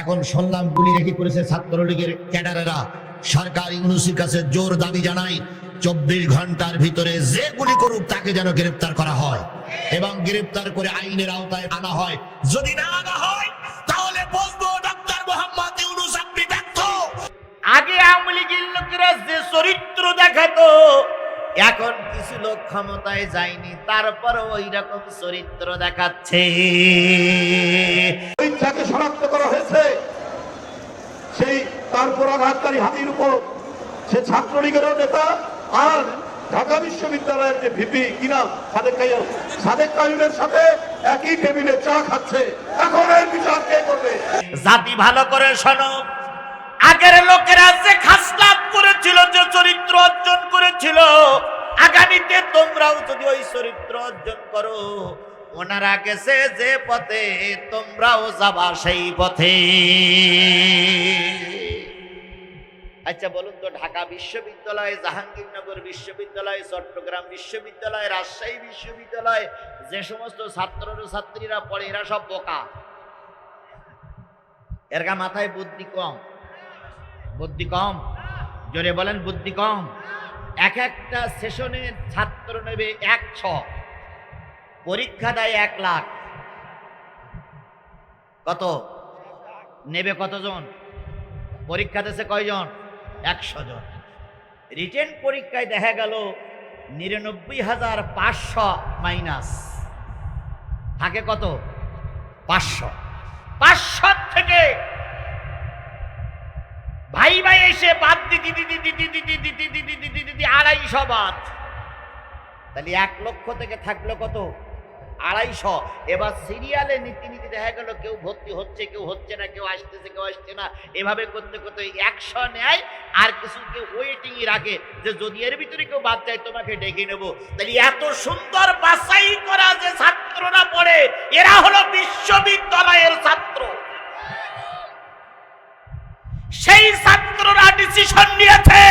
এখন শুনলাম গুলি রেখে করেছে ছাত্রলীগের ক্যাডারেরা। সরকার ইউনূসের কাছে জোর দাবি জানাই 24 ঘন্টার ভিতরে যে গুলি করুক তাকে যেন গ্রেফতার করা হয় এবং গ্রেফতার করে আইনের আওতায় আনা হয়। যদি না আনা হয় তাহলে বলবো ডক্টর মোহাম্মদ ইউনূস আপনি ব্যর্থ। আগে আওয়ামী লীগের লোকেরা যে চরিত্র দেখাতো, এখন কিছু লোক ক্ষমতায় যায়নি, তারপর ওই রকম চরিত্র দেখাচ্ছে। ইচ্ছাকে শনাক্ত করা হয়েছে, সেই তারপর আঘাতকারী হাতির উপর সে ছাত্রলীগের নেতা আর ঢাকা বিশ্ববিদ্যালয়ের যে ভিপি কিনা সাদেক কাইয়ুমের সাথে একই টেবিলে চা খাচ্ছে। এখন এর বিচার কে করবে? জাতি ভালো করে শোনো, আগের লোকেরা যে খাসলাত করেছিল, যে চরিত্র অর্জন করেছিল, আগামীতে তোমরাও যদি ওই চরিত্র অর্জন করো, ওনারা গেছে যে পথে তোমরাও যাবা সেই পথে। আচ্ছা বলুন তো, ঢাকা বিশ্ববিদ্যালয়, জাহাঙ্গীরনগর বিশ্ববিদ্যালয়, চট্টগ্রাম বিশ্ববিদ্যালয়, রাজশাহী বিশ্ববিদ্যালয় যে সমস্ত ছাত্রীরা পড়ে, এরা সব বোকা? এর মাথায় বুদ্ধি কম? বুদ্ধি কম? জোরে বলেন বুদ্ধি কম। এক একটা সেশনে ছাত্র নেবে 100, পরীক্ষা দেয় 1 লাখ। কত নেবে? কতজন পরীক্ষা দিয়েছে? কয়জন? 100 জন। রিটেন পরীক্ষায় দেখা গেল 99,500 মাইনাস থাকে কত? 500। 500 থেকে ভাই ভাই এসে বাদ দিতে 250 বাদ, তাহলে 1 লক্ষ থেকে থাকলো কত? 250। এবার সিরিয়ালে নীতি দেখা গেল কেউ ভর্তি হচ্ছে, কেউ হচ্ছে না, কেউ আসতেছে, কেউ আসছে না। এভাবে করতে করতে 100 নেয়, আর কিছু কেউ ওয়েটিং রাখে যে যদি এর ভিতরে কেউ বাদ যায় তোমাকে ডেকে নেব। তাহলে এত সুন্দর বাছাই করা যে ছাত্ররা পড়ে, এরা হলো বিশ্ববিদ্যালয়ের ছাত্র। সেই ছাত্ররা ডিসিশন নিয়েছে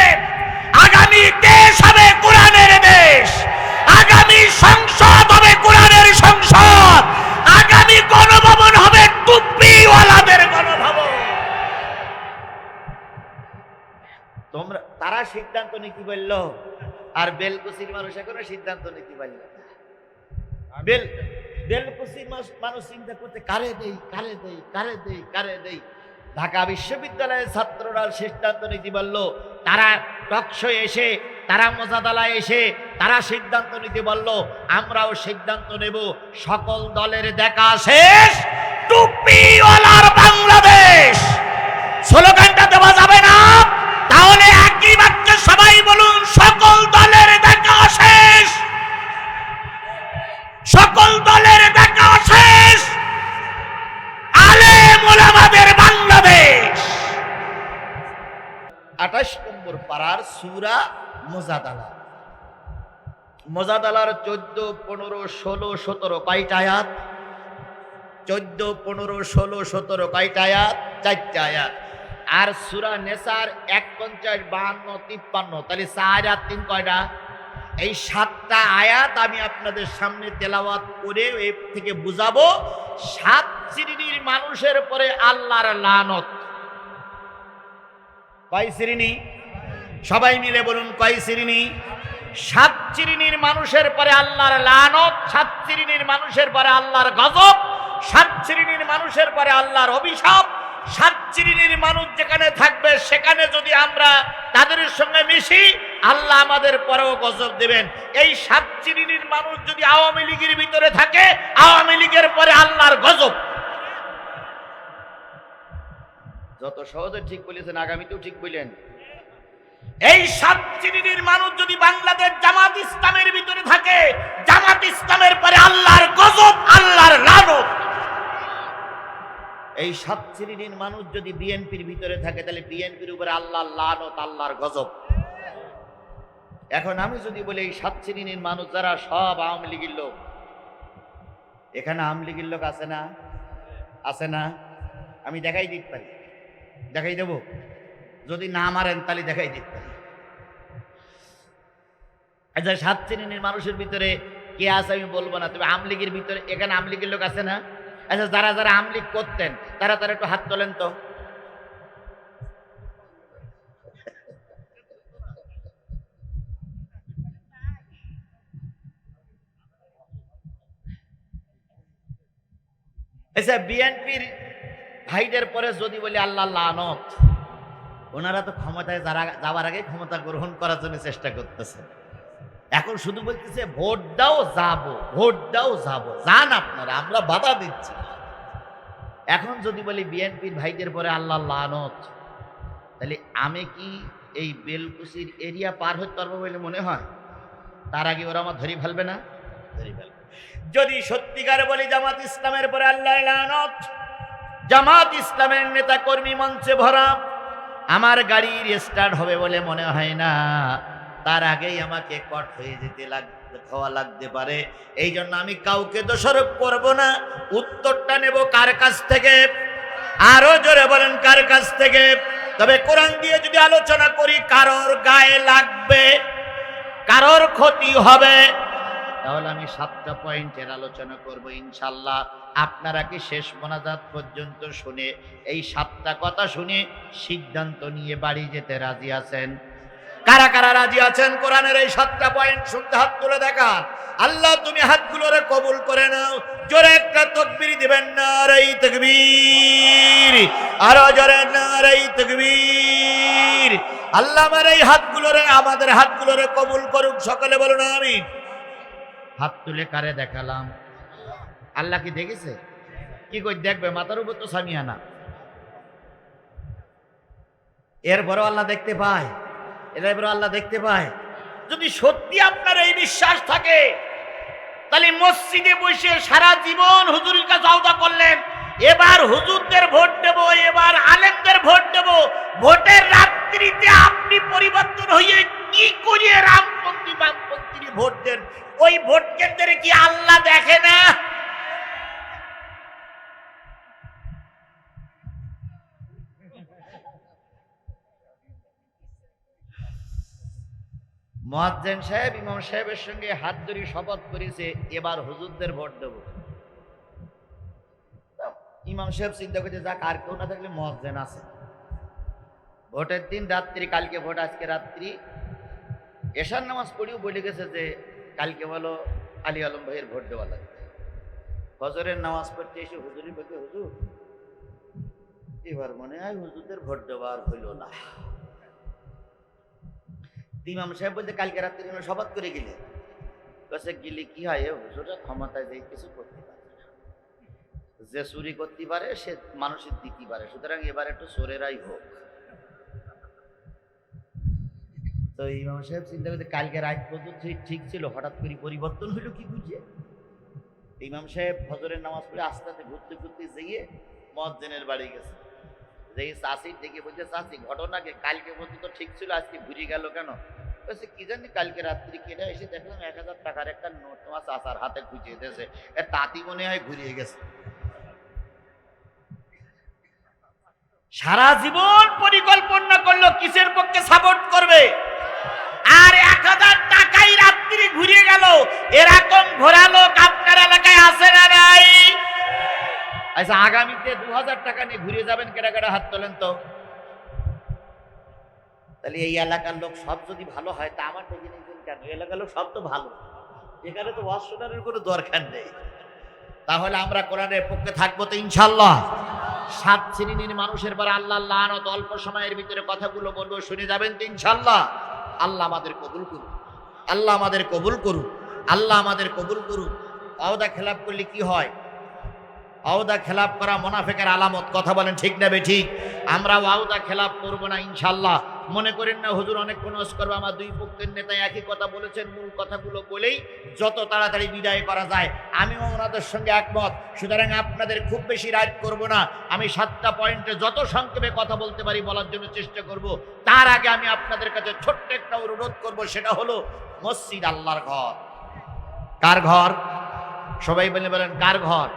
আগামী দেশ হবে কোরআনের দেশ, আগামী সংসদ হবে কোরআনের সংসদ, আগামী গণভবন হবে টুপিওয়ালাদের গণভবন। তারা সিদ্ধান্ত নিতে পারল, আর বেলকুচির মানুষ এখনো সিদ্ধান্ত নিতে পারল। বেলকুচির মানুষ চিন্তা করতে কারে দেই, কারে দেই, কারে দেই, কারে দেই। ঢাকা বিশ্ববিদ্যালয়ের ছাত্ররা সিদ্ধান্ত নিতে পারল, তারা টকশোয় এসে, তারা মোজাদালায় এসে তারা সিদ্ধান্ত নিতে বলল, আমরাও সিদ্ধান্ত নেব। সকল দলের দেখা শেষ, টুপিওয়ালার বাংলাদেশ। স্লোগানটা দেওয়া যাবে না, তাহলে একই বাক্যে সবাই বলুন, সকল দলের দেখা শেষ, সকল দলের দেখা শেষ, আলেম ওলামাদের বাংলাদেশ। 28 নম্বর পারার সূরা মুজাদালা। মুজাদালার 14, 15, 16, 17 কয়টা আয়াত? 14, 15, 16, 17 কয়টা আয়াত? 4টা আয়াত। আর সূরা নেসার 51, 52, 53, তাহলে 4 আর 3 কয়টা? এই 7টা আয়াত আমি আপনাদের সামনে তেলাওয়াত করে এর থেকে বুঝাবো 7 শ্রেণীর মানুষের পরে আল্লাহর লানত। কয় শ্রেণী? সবাই মিলে বলুন, কয় শ্রেণী? 7 শ্রেণীর মানুষের পরে আল্লাহর লানত, 7 শ্রেণীর মানুষের পরে আল্লাহর গজব, 7 শ্রেণীর মানুষের পরে আল্লাহর অভিশাপ। 7 শ্রেণীর মানুষ যেখানে থাকবে সেখানে যদি আমরা তাদের সঙ্গে মিশি, আল্লাহ আমাদের পরেও গজব দেবেন। এই 7 শ্রেণীর মানুষ যদি আওয়ামী লীগের ভিতরে থাকে, আওয়ামী লীগের পরে আল্লাহর গজব। যত সহজে ঠিক বলেছেন, আগামীতেও ঠিক বললেন। এই 7 শ্রেণীর মানুষ যদি বাংলাদেশ জামাত ইসলামের ভিতরে থাকে, জামাত ইসলামের পরে আল্লাহর গজব, আল্লাহর লানত। এই 7 শ্রেণীর মানুষ যদি বিএনপির ভিতরে থাকে, তাহলে বিএনপির উপরে আল্লাহর লানত, আল্লাহর গজব। এখন আমি যদি বলি এই 7 শ্রেণীর মানুষ যারা সব আওয়ামী লীগের লোক, এখানে আওয়ামী লীগের লোক আছে না? আছে না? আমি দেখাই দিতে পারি, দেখাই দেব। যদি না মারেন তাহলে দেখাই দিতে পারি। আচ্ছা, 7 শ্রেণীর মানুষের ভিতরে কে আছে আমি বলবো না, তবে আওয়ামী লীগের ভিতরে, এখানে আওয়ামী লীগের লোক আছে না? আচ্ছা, যারা যারা আমলিক করতেন তারা তারা একটু হাত তোলেন তো। আচ্ছা, বিএনপির ভাইদের পরে যদি বলি আল্লাহ লানত, ওনারা তো ক্ষমতায় যাওয়ার আগে ক্ষমতা গ্রহণ করার জন্য চেষ্টা করতেছে। এখন শুধু বলতেছে ভোট দাও যাবো, ভোট দাও যাবো, যান আপনারা, আমরা বাধা দিচ্ছি। এখন যদি বলি বিএনপির ভাইদের পরে আল্লাহ লানত, তাহলে আমি কি এই বেলকুচির এরিয়া পার হতে পারবো বলে মনে হয়? তার আগে ওরা আমার ধরি ফেলবে না? ধরি ফেলবে। যদি সত্যিকার বলি জামাত ইসলামের পরে আল্লাহ লানত, জামাত ইসলামের নেতা কর্মী মঞ্চে ভরা, আমার গাড়ির স্টার্ট হবে বলে মনে হয় না। তার আগেই আমাকে কট হয়ে যেতে খাওয়া লাগতে পারে। এই জন্য আমি কাউকে দোষারোপ করব না। উত্তরটা নেব কার কাছ থেকে? আরো জোরে বলেন, কার কাছ থেকে? তবে কোরআন দিয়ে যদি আলোচনা করি, কারোর গায়ে লাগবে, কারোর ক্ষতি হবে, তাহলে আমি 7টা পয়েন্টের আলোচনা করব ইনশাল্লাহ। আপনারা কি শেষ মোনাজাত পর্যন্ত শুনে এই 7টা কথা শুনে সিদ্ধান্ত নিয়ে বাড়ি যেতে রাজি আছেন? কারা কারা রাজি আছেন কোরআনের এই 7টা পয়েন্ট শুনতে? হাত তুলে দেখান। আল্লাহ তুমি হাতগুলোরে কবুল করে নাও। জোরে একটা তাকবীর দিবেন, নারে তাকবীর, আরো জোরে নারে তাকবীর। আল্লাহ আমার এই হাতগুলোরে, আমাদের হাতগুলোরে কবুল করুক। সকলে বলুন আমিন। হাত তুলে কারে দেখালাম? আল্লাহ কি দেখেছে? কি কই দেখবে? মাথার উপর তো সামিয়ানা। এরপরও আল্লাহ দেখতে পায়, এরপরও আল্লাহ দেখতে পায়। যদি সত্যি আপনার এই বিশ্বাস থাকে, তাহলে মসজিদে বসে সারা জীবন হুজুরের কাছে আওতা করলেন, এবার হুজুরদের ভোট দেব, এবার আলেমদের ভোট দেব। ভোটের রাত্রিতে আপনি পরিবর্তন হয়ে কি করিয়ে রামপন্থী বামপন্থী ভোট দেন? ওই ভোট কেন্দ্রে কি আল্লাহ দেখে না? মুয়াজ্জিন সাহেব ইমাম সাহেবের সঙ্গে হাত ধরে শপথ করেছে, এবার হুজুরদের ভোট দেব। ইমাম সাহেব চিন্তা করছে, যাক আর কেউ না থাকলে মুয়াজ্জিন আছে। ভোটের দিন রাত্রি, কালকে ভোট, আজকে রাত্রি এশার নামাজ পড়িও বলে গেছে যে কালকে বলো আলী আলম ভাইয়ের ভোট দেওয়া লাগবে। ফজরের নামাজ পড়তে এসে হুজুরি বলতে, হুজুর এবার মনে হয় হুজুরদের ভোট দেওয়া আর হইল না। ইমাম সাহেব বলতে, কালকে রাত্রি শপথ করে গেলে গেলে কি হয়, হুজুরা ক্ষমতায় যে কিছু করতে পারে না, যে চুরি করতে পারে সে মানুষের দিতে পারে, সুতরাং এবার একটু চোরেরাই হোক। তো ইমাম সাহেব চিন্তা করতে, কালকে রাত পর্যন্ত ঠিক ছিল, হঠাৎ করে পরিবর্তন হইল কি বুঝে? ইমাম সাহেব ফজরের নামাজ পড়ে আস্তে আস্তে ঘুরতে ঘুরতে যেয়ে মুয়াজ্জিনের বাড়ি গেছে। যেই চাষির দেখে বলছে, চাষি ঘটনাকে কালকে পর্যন্ত ঠিক ছিল, আজকে ঘুরে গেল কেন? বলছে কি জানি, কালকে রাত্রি কেটে এসে দেখলাম 1000 টাকার একটা নোট তোমার চাষার হাতে খুঁজিয়ে দিয়েছে, তাঁতি মনে হয় ঘুরিয়ে গেছে। সারা জীবন পরিকল্পনা করলো কিসের পক্ষে সাপোর্ট করবে, আর 1000 টাকাই রাত্রি ঘুরিয়ে গেল। এরকম ঘোরা লোক আপনার এলাকায় আছে না নাই? আচ্ছা, আগামীতে 2000 টাকা নিয়ে ঘুরিয়ে যাবেন, কেডা কেডা হাত তোলেন তো? তাহলে এই এলাকার লোক সব যদি ভালো হয়, তা আমার ডেকে নিয়েছেন কেন? এলাকার লোক সব তো ভালো, এখানে তো ওয়াজ শোনানোর কোনো দরকার নেই। তাহলে আমরা কোরআনের পক্ষে থাকবো তো ইনশাল্লাহ। 7 শ্রেণীর মানুষের পর আল্লাহ লানত, অল্প সময়ের ভিতরে কথাগুলো বলবো, শুনে যাবেন তো ইনশাল্লাহ। আল্লাহ আমাদের কবুল করুন, আল্লাহ আমাদের কবুল করুন, আল্লাহ আমাদের কবুল করুন। ওয়াদা খেলাপ করলে কি হয়? ওয়াদা খেলাপ করা মুনাফিকের আলামত। কথা বলেন ঠিক না বেঠিক? আমরা ওয়াদা খেলাপ করব না ইনশাল্লাহ। মনে করেন না হুজুর অনেক ওয়াজ করবে, আমার দুই পক্ষের নেতা একই কথা বলেছেন, মূল কথাগুলো বলেই যত তাড়াতাড়ি বিদায় করা যায়, আমিও ওনাদের সঙ্গে একমত। সুতরাং আপনাদের খুব বেশি রাইড করব না। আমি 7টা পয়েন্টে যত সংক্ষেপে কথা বলতে পারি বলার জন্য চেষ্টা করব। তার আগে আমি আপনাদের কাছে ছোট্ট একটা অনুরোধ করব, সেটা হলো মসজিদ আল্লাহর ঘর। কার ঘর? সবাই বলেন কার ঘর?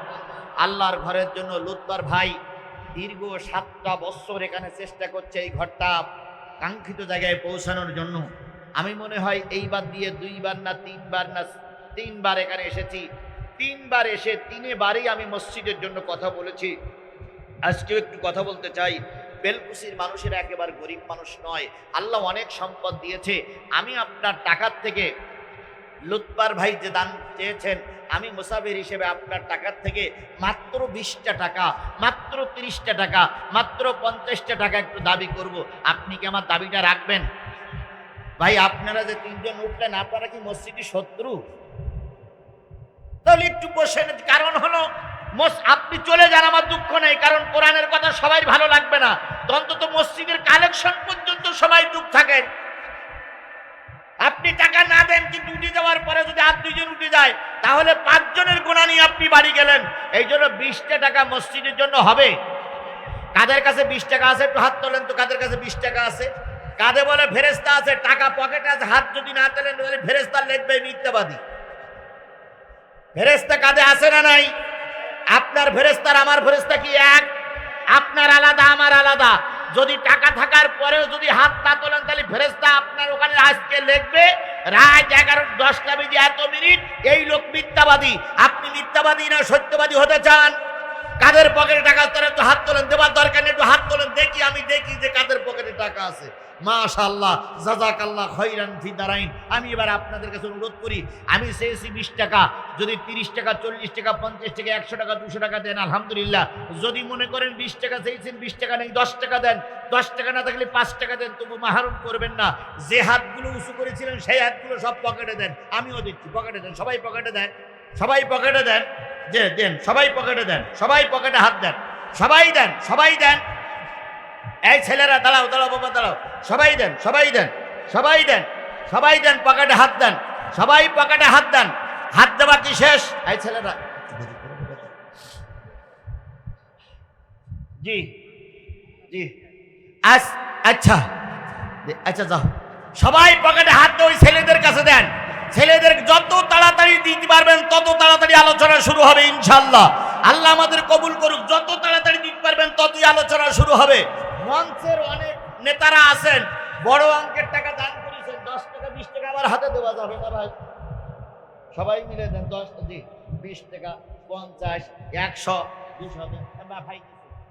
আল্লাহর ঘরের জন্য লুৎফর ভাই দীর্ঘ 7টা বছর এখানে চেষ্টা করছে এই ঘরটা কাঙ্ক্ষিত জায়গায় পৌঁছানোর জন্য। আমি মনে হয় এইবার দিয়ে 2বার না 3বার এখানে এসেছি। তিনবার এসে তিনবারই আমি মসজিদের জন্য কথা বলেছি। আজকেও একটু কথা বলতে চাই। বেলকুচির মানুষের একেবারে গরিব মানুষ নয়, আল্লাহ অনেক সম্পদ দিয়েছে। আমি আপনার টাকার থেকে, লুৎফার ভাই যে দান চেয়েছেন, আমি মুসাফির হিসেবে আপনার টাকার থেকে মাত্র 20টা টাকা, মাত্র 30টা টাকা, মাত্র 50টা টাকা একটু দাবি করব। আপনি কি আমার দাবিটা রাখবেন? ভাই আপনারা যে তিনজন উঠলেন, আপনারা কি মসজিদের শত্রু? তাহলে একটু বসেন। কারণ হলো আপনি চলে যান, আমার দুঃখ নেই, কারণ কোরআনের কথা সবাই ভালো লাগবে না। অন্তত মসজিদের কালেকশন পর্যন্ত সবাই চুপ থাকেন। আপনি টাকা না দেন, কিন্তু উঠে যাওয়ার পরে যদি আর দুইজন উঠে যায়, তাহলে 5 জনের গোনা নিয়ে আপনি বাড়ি গেলেন। এই জন্য 20টা টাকা মসজিদের জন্য হবে। কাদের কাছে 20 টাকা আছে একটু হাত তোলেন তো। কাদের কাছে 20 টাকা আছে? কাঁধে বলে ফেরেস্তা আছে, টাকা পকেটে আছে, হাত যদি না তোলেন তাহলে ফেরেস্তা লিখবে মিথ্যাবাদী। ফেরেস্তা কাঁধে আছে না নাই? আপনার ফেরেস্তার আমার ফেরেস্তা কি এক? আপনার আলাদা, আমার আলাদা। যদি টাকা থাকার পরেও যদি হাত না তোলেন, তাহলে ফেরেস্তা আপনার ওখানে আজকে লিখবে রাত 11:10 বেজে এত মিনিট এই লোক মিথ্যাবাদী। আপনি মিথ্যাবাদী না সত্যবাদী হতে চান? কাদের পকেটে টাকা আছে তারা একটু হাত তোলেন। দেবার দরকার নেই, একটু হাত তোলেন দেখি, আমি দেখি যে কাদের পকেটে টাকা আছে। মাশাআল্লাহ, জাযাকাল্লাহ খাইরান ফি দারাইন। আমি এবার আপনাদের কাছে অনুরোধ করি, আমি চেয়েছি 20 টাকা, যদি 30 টাকা, 40 টাকা, 50 টাকা, 100 টাকা, 200 টাকা দেন আলহামদুলিল্লাহ। যদি মনে করেন 20 টাকা চেয়েছেন, 20 টাকা নেই, 10 টাকা দেন। 10 টাকা না থাকলে 5 টাকা দেন, তবু মাহরুম করবেন না। যে হাতগুলো উঁচু করেছিলেন সেই হাতগুলো সব পকেটে দেন। আমিও দিচ্ছি, পকেটে দেন, সবাই পকেটে দেন, সবাই পকেটে দেন, যে দেন, সবাই পকেটে দেন, সবাই পকেটে হাত দেন, সবাই দেন, সবাই দেন। এই ছেলেরা দাঁড়াও, দাঁড়াও বাবা দাঁড়াও, সবাই দেন, সবাই দেন, সবাই দেন, সবাই দেন, পকেটে হাত দেন, সবাই পকেটে হাত দেন। হাত দেওয়া কি শেষ? এই ছেলেরা, জি জি, আচ্ছা আচ্ছা, যাও সবাই পকেটে হাত দিয়ে ওই ছেলেদের কাছে দেন। ছেলেদের যত তাড়াতাড়ি দিতে পারবেন তত তাড়াতাড়ি আলোচনা শুরু হবে ইনশাআল্লাহ। আল্লাহ আমাদের কবুল করুক। যত তাড়াতাড়ি দিতে পারবেন ততই আলোচনা শুরু হবে। মঞ্চের অনেক নেতারা আছেন, বড় অঙ্কের টাকা দান করেছেন। 10 টাকা 20 টাকা আবার হাতে দেওয়া যাবে না ভাই, সবাই মিলে দেন। 10 জি, 20 টাকা, 50, 100, 200 দেন ভাই,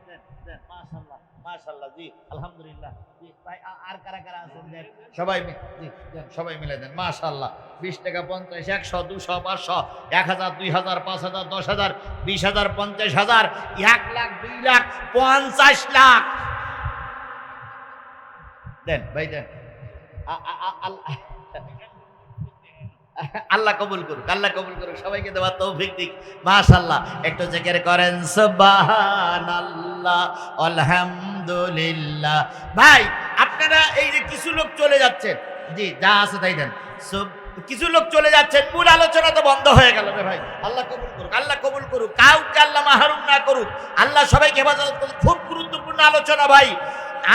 দেন দেন। মাশাআল্লাহ মাশাআল্লাহ, জি আলহামদুলিল্লাহ। জি ভাই, আর কারা কারা আছেন দেন, সবাই জি দেন, সবাই মিলে দেন। মাশাআল্লাহ, 20 টাকা, 50, 100, 200, 500, 1000, 2000, 5000, 10,000, 20,000, 50,000, 1 লাখ, 2 লাখ, 50 লাখ দেন ভাই, দেন। আল্লাহ কবুল করুক, আল্লাহ কবুল করুক, সবাইকে দেওয়ার তৌফিক দিক। মাশাআল্লাহ, একটু জিকির করেন সুবহানাল্লাহ আলহামদুলিল্লাহ। ভাই আপনারা এই যে কিছু লোক চলে যাচ্ছেন, জি যা আছে তাই দেন। কিছু লোক চলে যাচ্ছেন, মূল আলোচনা তো বন্ধ হয়ে গেল রে ভাই। আল্লাহ কবুল করুক, আল্লাহ কবুল করুক, কাউকে আল্লাহ মাহরুম না করুক, আল্লাহ সবাইকে হেফাজত করুক। খুব গুরুত্বপূর্ণ আলোচনা ভাই।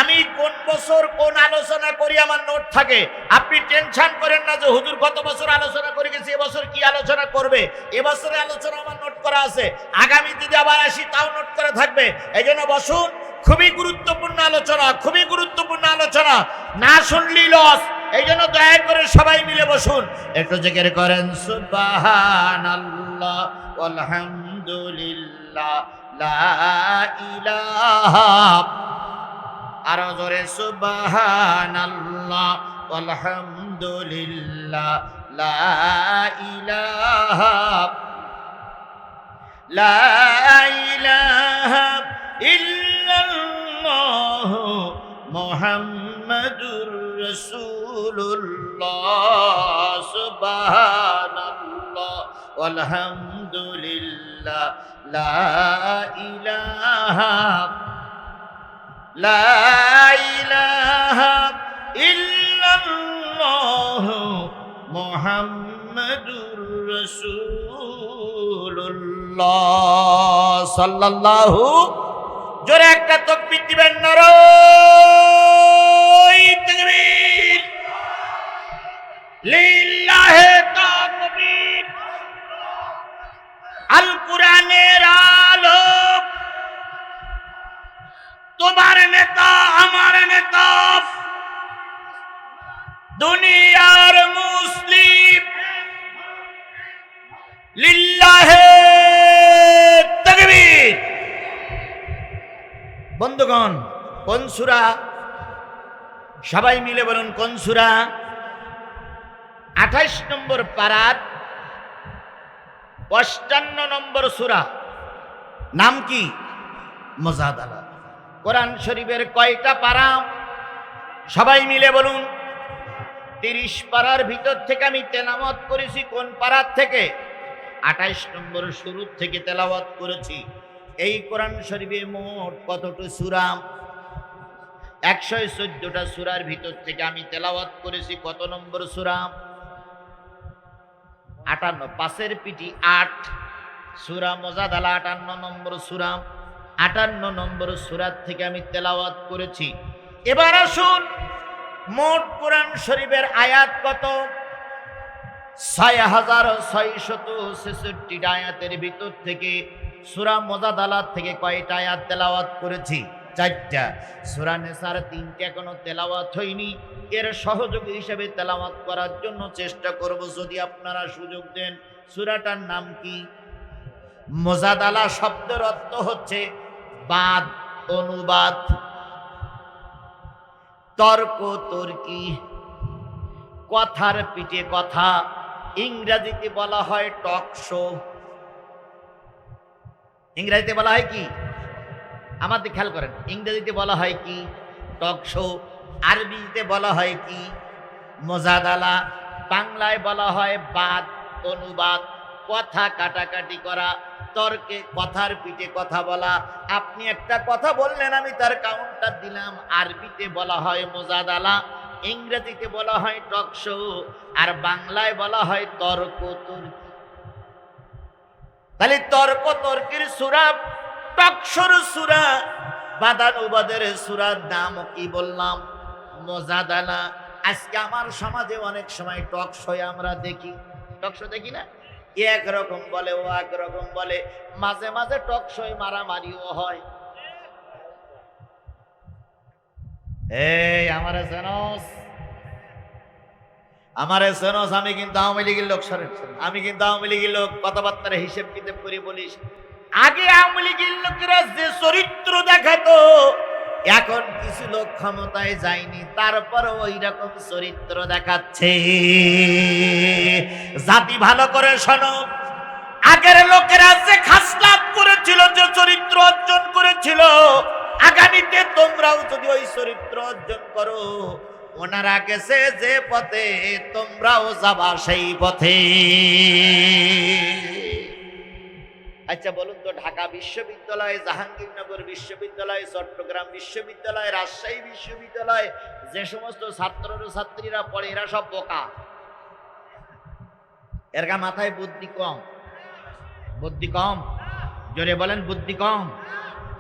আমি কোন বছর কোন আলোচনা করি আমার নোট থাকে। আপনি টেনশন করেন না যে হুজুর গত বছর আলোচনা করে গেছে, এবছর কি আলোচনা করবে। এবছরের আলোচনা আমার নোট করা আছে, আগামী যদি আবার আসি তাও নোট করা থাকবে। এই জন্য বসুন, খুবই গুরুত্বপূর্ণ আলোচনা, খুবই গুরুত্বপূর্ণ আলোচনা, না শুনলি লস। এই জন্য দয়া করে সবাই মিলে বসুন, একটু জিকির করেন সুবহানাল্লাহ আলহামদুলিল্লাহ লা ইলাহা, আরো জোরে সুবহানাল্লাহ আলহামদুলিল্লাহ লা ইলাহা, লা ইলাহা ইল্লাল্লাহ মুহাম্মাদুর রাসূলুল্লাহ। সুবহানাল্লাহ আলহামদুলিল্লাহ লা ইলাহা, লা ইলাহা ইল্লাল্লাহ মুহাম্মাদুর রাসূলুল্লাহ সাল্লাল্লাহু। জোরে একটা তাকবীর দিবেন, নারায়ে তাকবীর, লিল্লাহি তাকবীর। আল কোরআনের আলো, তোমার নেতা আমার নেতা, দুনিয়ার মুসলিম লিল্লাহে তাকবীর। বন্ধুগণ, কোন সূরা? সবাই মিলে বলুন কোন সূরা? 28 নম্বর পারার 55 নম্বর সূরা। নাম কি? মুজাদালা। কোরআন শরীফের কয়টা পারা? সবাই মিলে বলুন। 30 পারার ভিতর থেকে আমি তেলাওয়াত করেছি। কোন পারার থেকে? 28 নম্বর শুরু থেকে তেলাওয়াত করেছি। এই কোরআন শরীফে মোট কতটা সূরা? 114টা সূরার ভিতর থেকে আমি তেলাওয়াত করেছি কত নম্বর সূরা? 58। পাশের পিঠি 8 সূরা মুজাদালা 58 নম্বর সূরা। 58 নম্বর সূরার থেকে আমি তেলাওয়াত করেছি। এবার আসুন, মোট কোরআন শরীফের আয়াত কত? 6666 আয়াতের ভিতর থেকে সূরা মুজাদালা থেকে কয়টা আয়াত তেলাওয়াত করেছি? 4টা। সূরা নিসার 3টা এখনো তেলাওয়াত হয়নি। এর সহযোগী হিসেবে তেলাওয়াত করার জন্য চেষ্টা করব যদি আপনারা সুযোগ দেন। সূরাটার নাম কি? মুজাদালা শব্দের অর্থ হচ্ছে বাদ, অনুবাদ, তর্ক তর্কি, কথার পিঠে কথা। ইংরেজিতে বলা হয় টক শো। ইংরেজিতে বলা হয় কি? আমাদের খেয়াল করেন, ইংরেজিতে বলা হয় কি? Talk show. আরবিতে বলা হয় কি? মুজাদালা। বাংলায় বলা হয় বাদ, অনুবাদ, কথা কাটাকাটি করা, তর্কে কথার পিঠে কথা বলা। আপনি একটা কথা বললেন, আমি তার কাউন্টার দিলাম। আরবিতে বলা হয় মুজাদালা, ইংরেজিতে বলা হয় টক শো, আর বাংলায় বলা হয় তর্ক তর্কি। তাহলে তর্ক তর্কের সূরা, টক শোর সূরা, বাদানুবাদের সূরার নাম কি বললাম? মুজাদালা। আজকে আমার সমাজে অনেক সময় টক শো আমরা দেখি। টক শো দেখি না? এক রকম বলে, ও এক রকম বলে। মাঝে মাঝে টক শোয় মারামারিও হয়। এই আমারে সেনস, আমারে সেনস, আমি কিন্তু আওয়ামী লীগের লোক। সরেন, আমি কিন্তু আওয়ামী লীগের লোক। কথাবার্তার হিসেব কিতাব করে বলিস। আগে আওয়ামী লীগের লোকেরা যে চরিত্র দেখাতো, এখন কিছু লোক ক্ষমতায় যায়নি, তারপর ওই রকম চরিত্র দেখাচ্ছে। জাতি ভালো করে শোনো, আগের লোকেরা যে খাসলাত করেছিল, যে চরিত্র অর্জন করেছিল, আগামীতে তোমরাও যদি ওই চরিত্র অর্জন করো, ওনারা গেছে যে পথে, তোমরাও যাবা সেই পথে। আচ্ছা বলুন তো, ঢাকা বিশ্ববিদ্যালয়, জাহাঙ্গীরনগর বিশ্ববিদ্যালয়, চট্টগ্রাম বিশ্ববিদ্যালয়, রাজশাহী বিশ্ববিদ্যালয় যে সমস্ত ছাত্রীরা পড়ে, এরা সব বোকা? এর মাথায় বুদ্ধি কম? বুদ্ধি কম? জোরে বলেন, বুদ্ধি কম?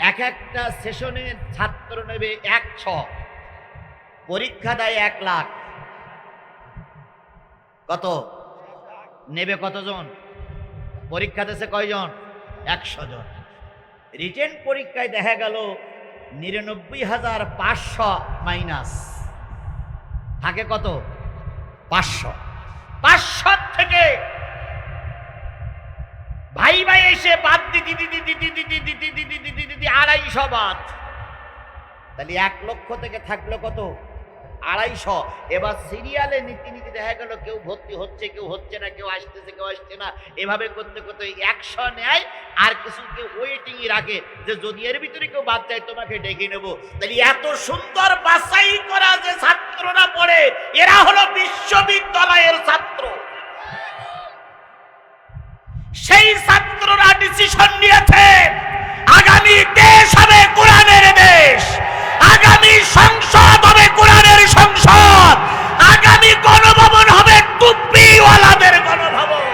এক একটা সেশনে ছাত্র নেবে 100, পরীক্ষা দেয় 1 লাখ। কত নেবে? কতজন পরীক্ষা দিয়েছে? কয়জন? 100 জন। রিটেন পরীক্ষায় দেখা গেল 99,500 মাইনাস থাকে। কত? 500। 500 থেকে ভাই ভাই এসে বাদ দিতে 250 বাদ। তাহলে 1 লক্ষ থেকে থাকলো কত? 250। এবার সিরিয়ালে নীতি দেখা গেল কেউ ভর্তি হচ্ছে, কেউ হচ্ছে না, কেউ আসতেছে, কেউ আসছে না। এভাবে করতে করতে 100 নেয়, আর কিছু কেউ ওয়েটিং রাখে যে যদি এর ভিতরে কেউ বাদ যায় তোমাকে ডেকে নেব। তাহলে এত সুন্দর বাছাই করা যে ছাত্ররা পড়ে, এরা হলো বিশ্ববিদ্যালয়ের ছাত্র। সেই ছাত্ররা ডিসিশন নিয়েছে আগামী দেশ হবে কোরআনের দেশ, আগামী সংসদ হবে কোরআনের সংসদ, আগামী গণভবন হবে টুপিওয়ালাদের গণভবন।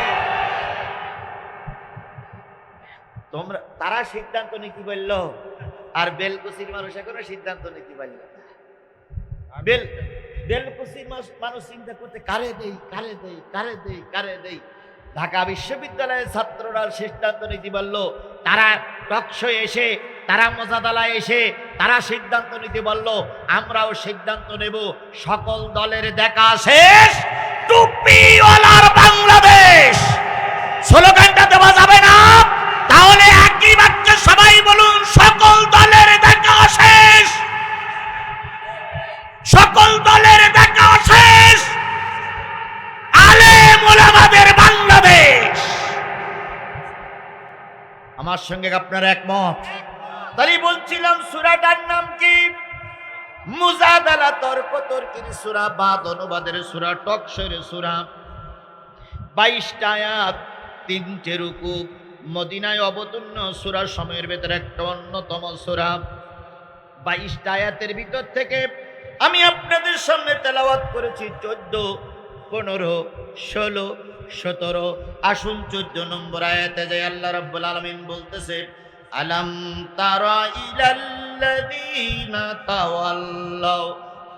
তারা সিদ্ধান্ত নীতি বলল, আর বেলকুচির মানুষ এখনো সিদ্ধান্ত নীতি বলল। বেলকুচির মানুষ চিন্তা করতে কারে দেই, কারে দেই, কারে দেই, কারে দেই। ঢাকা বিশ্ববিদ্যালয়ের ছাত্ররা সিদ্ধান্ত নীতি বলল। তারা টকশো এসে, তারা মুজাদালায় এসে তারা সিদ্ধান্ত নিতে বলল, আমরাও সিদ্ধান্ত নেব। সকল দলের দেখা শেষ, টুপিওয়ালার বাংলাদেশ, স্লোগানটা দেওয়া যাবে না। তাহলে একই বাক্যে সবাই বলুন, সকল দলের দেখা শেষ, সকল দলের দেখা শেষ, আলেম ওলামাদের বাংলাদেশ। আমার সঙ্গে আপনারা একমত? তাহলে বলছিলাম সূরাটার নাম কি? মুজাদালা, তর্ক তর্কির সূরা, বাদ অনুবাদের সূরা, টকশোর সূরা। 22টা আয়াত, 3টে রুকু, মদিনায় অবতীর্ণ সূরা সময়ের ভেতরে একটা অন্যতম সূরা। 22টা আয়াতের ভিতর থেকে আমি আপনাদের সামনে তেলাওয়াত করেছি 14, 15, 16, 17। আসুন 14 নম্বর আয়াতে যাই। আল্লাহ রাব্বুল আলামিন বলতেছে, আলাম তারা ইলাল্লাযীনা তাওয়াল্লাউ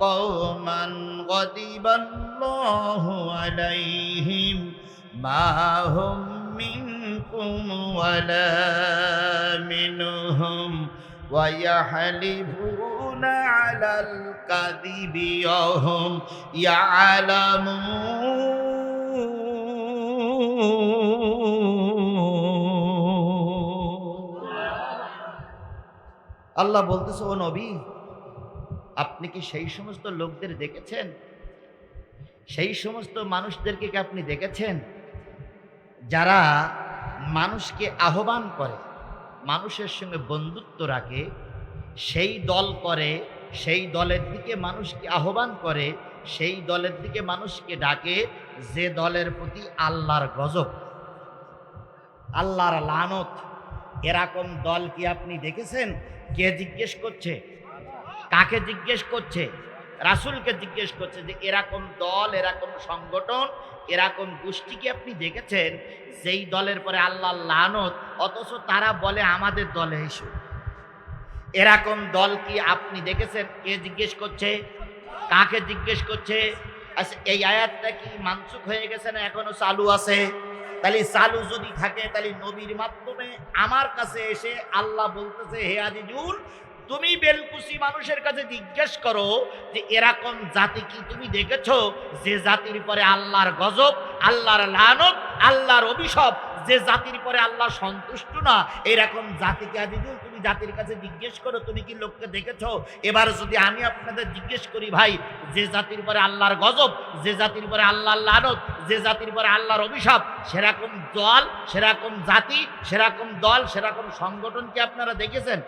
কওমান গাদিবাল্লাহু আলাইহিম মা হুম মিনকুম ওয়ালা মিনহুম ওয়া ইয়াহলিফুনা আলাল কাযিবি ওয়া হুম আল্লাহ বলতেছে, ও নবী, আপনি কি সেই সমস্ত লোকদের দেখেছেন, সেই সমস্ত মানুষদেরকে কি আপনি দেখেছেন যারা মানুষকে আহ্বান করে, মানুষের সঙ্গে বন্ধুত্ব রাখে, সেই দল করে, সেই দলের দিকে মানুষকে আহ্বান করে, সেই দলের দিকে মানুষকে ডাকে যে দলের প্রতি আল্লাহর গজব, আল্লাহর লানত। এরকম দল কি আপনি দেখেছেন? কে জিজ্ঞেস করছে? কাকে জিজ্ঞেস করছে? রাসূলকে জিজ্ঞেস করছে যে এরকম দল, এরকম সংগঠন, এরকম গোষ্ঠী কি আপনি দেখেছেন যেই দলের পরে আল্লাহর লানত, অথচ তারা বলে আমাদের দলে এসো? এরকম দল কি আপনি দেখেছেন? কে জিজ্ঞেস করছে? কাকে জিজ্ঞেস করছে? আচ্ছা, এই আয়াতটা কি মানসুখ হয়ে গেছে না এখনো চালু আছে? তাহলে চালু যদি থাকে, তাহলে নবীর মাধ্যমে আমার কাছে এসে আল্লাহ বলতেছে, হে আজিজুল, তুমি বেলকুসি মানুষের কাছে জিজ্ঞেস করো যে এরকম জাতি কি তুমি দেখেছো যে জাতির পরে আল্লাহর গজব, আল্লাহর লানত, আল্লাহর অভিশাপ, যে জাতির পরে আল্লাহ সন্তুষ্ট না, এরকম জাতিকে আজিজুল তুমি জাতির কাছে জিজ্ঞেস করো, তুমি কি লোককে দেখেছো? এবার যদি আমি আপনাদের জিজ্ঞেস করি, ভাই, যে জাতির পরে আল্লাহর গজব, যে জাতির পরে আল্লাহর লানত, যে জাতির পরে আল্লাহর অভিশাপ, সেরকম দল, সেরকম জাতি, সেরকম দল, সেরকম সংগঠন কি আপনারা দেখেছেন?